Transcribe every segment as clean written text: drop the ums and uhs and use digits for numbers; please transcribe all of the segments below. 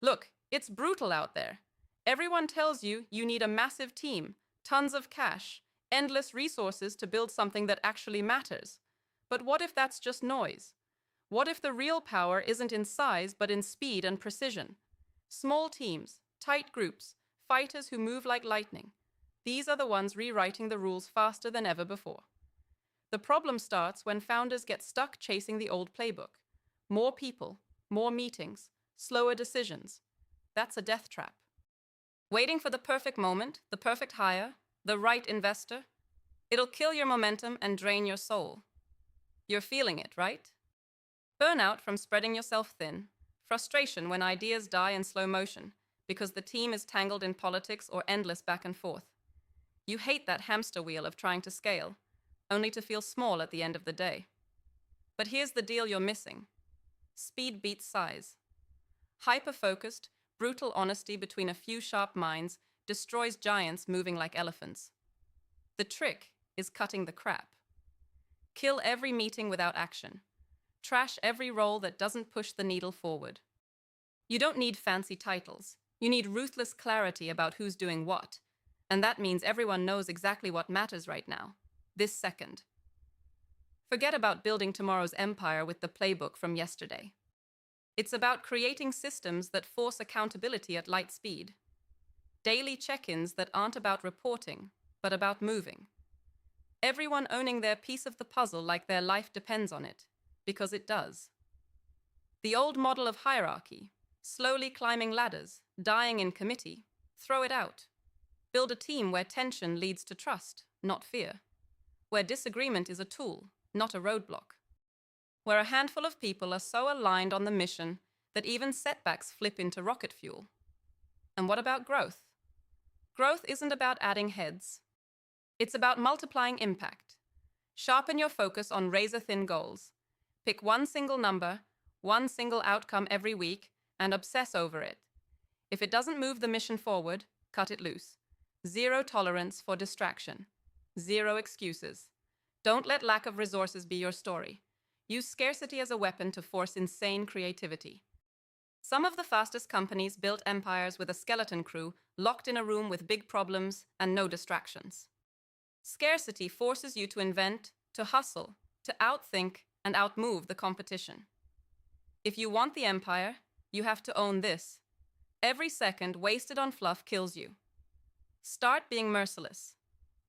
Look, it's brutal out there. Everyone tells you you need a massive team, tons of cash, endless resources to build something that actually matters. But what if that's just noise? What if the real power isn't in size but in speed and precision? Small teams, tight groups, fighters who move like lightning. These are the ones rewriting the rules faster than ever before. The problem starts when founders get stuck chasing the old playbook. More people, more meetings, slower decisions. That's a death trap. Waiting for the perfect moment, the perfect hire, the right investor, it'll kill your momentum and drain your soul. You're feeling it, right? Burnout from spreading yourself thin, frustration when ideas die in slow motion because the team is tangled in politics or endless back and forth. You hate that hamster wheel of trying to scale, only to feel small at the end of the day. But here's the deal you're missing. Speed beats size. Hyper-focused, brutal honesty between a few sharp minds destroys giants moving like elephants. The trick is cutting the crap. Kill every meeting without action. Trash every role that doesn't push the needle forward. You don't need fancy titles. You need ruthless clarity about who's doing what. And that means everyone knows exactly what matters right now, this second. Forget about building tomorrow's empire with the playbook from yesterday. It's about creating systems that force accountability at light speed. Daily check-ins that aren't about reporting, but about moving. Everyone owning their piece of the puzzle like their life depends on it, because it does. The old model of hierarchy, slowly climbing ladders, dying in committee, throw it out. Build a team where tension leads to trust, not fear. Where disagreement is a tool, not a roadblock. Where a handful of people are so aligned on the mission that even setbacks flip into rocket fuel. And what about growth? Growth isn't about adding heads. It's about multiplying impact. Sharpen your focus on razor-thin goals. Pick one single number, one single outcome every week, and obsess over it. If it doesn't move the mission forward, cut it loose. Zero tolerance for distraction. Zero excuses. Don't let lack of resources be your story. Use scarcity as a weapon to force insane creativity. Some of the fastest companies built empires with a skeleton crew, locked in a room with big problems and no distractions. Scarcity forces you to invent, to hustle, to outthink and outmove the competition. If you want the empire, you have to own this. Every second wasted on fluff kills you. Start being merciless.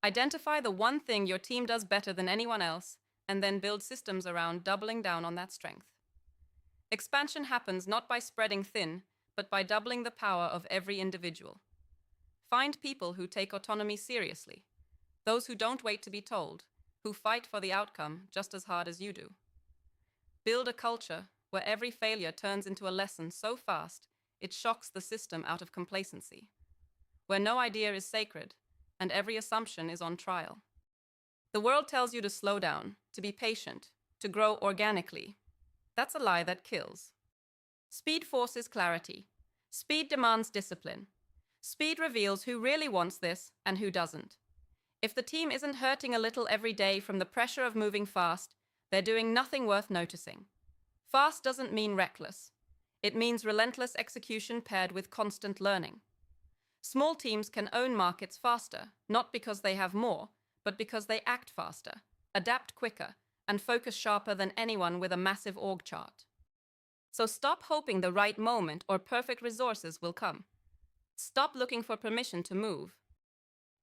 Identify the one thing your team does better than anyone else, and then build systems around doubling down on that strength. Expansion happens not by spreading thin, but by doubling the power of every individual. Find people who take autonomy seriously, those who don't wait to be told, who fight for the outcome just as hard as you do. Build a culture where every failure turns into a lesson so fast it shocks the system out of complacency, where no idea is sacred and every assumption is on trial. The world tells you to slow down, to be patient, to grow organically. That's a lie that kills. Speed forces clarity. Speed demands discipline. Speed reveals who really wants this and who doesn't. If the team isn't hurting a little every day from the pressure of moving fast, they're doing nothing worth noticing. Fast doesn't mean reckless. It means relentless execution paired with constant learning. Small teams can own markets faster, not because they have more, but because they act faster, adapt quicker, and focus sharper than anyone with a massive org chart. So stop hoping the right moment or perfect resources will come. Stop looking for permission to move.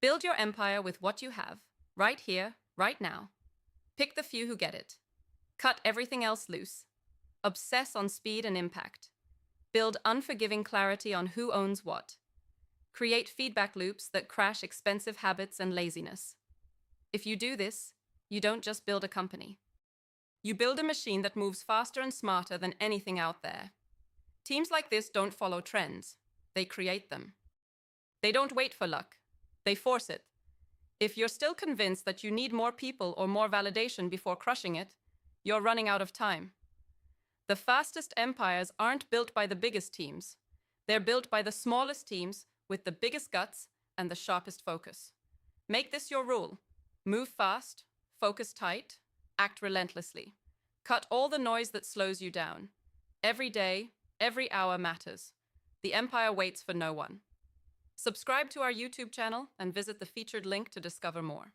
Build your empire with what you have, right here, right now. Pick the few who get it. Cut everything else loose. Obsess on speed and impact. Build unforgiving clarity on who owns what. Create feedback loops that crash expensive habits and laziness. If you do this, you don't just build a company. You build a machine that moves faster and smarter than anything out there. Teams like this don't follow trends. They create them. They don't wait for luck. They force it. If you're still convinced that you need more people or more validation before crushing it, you're running out of time. The fastest empires aren't built by the biggest teams. They're built by the smallest teams with the biggest guts and the sharpest focus. Make this your rule. Move fast, focus tight, act relentlessly. Cut all the noise that slows you down. Every day, every hour matters. The empire waits for no one. Subscribe to our YouTube channel and visit the featured link to discover more.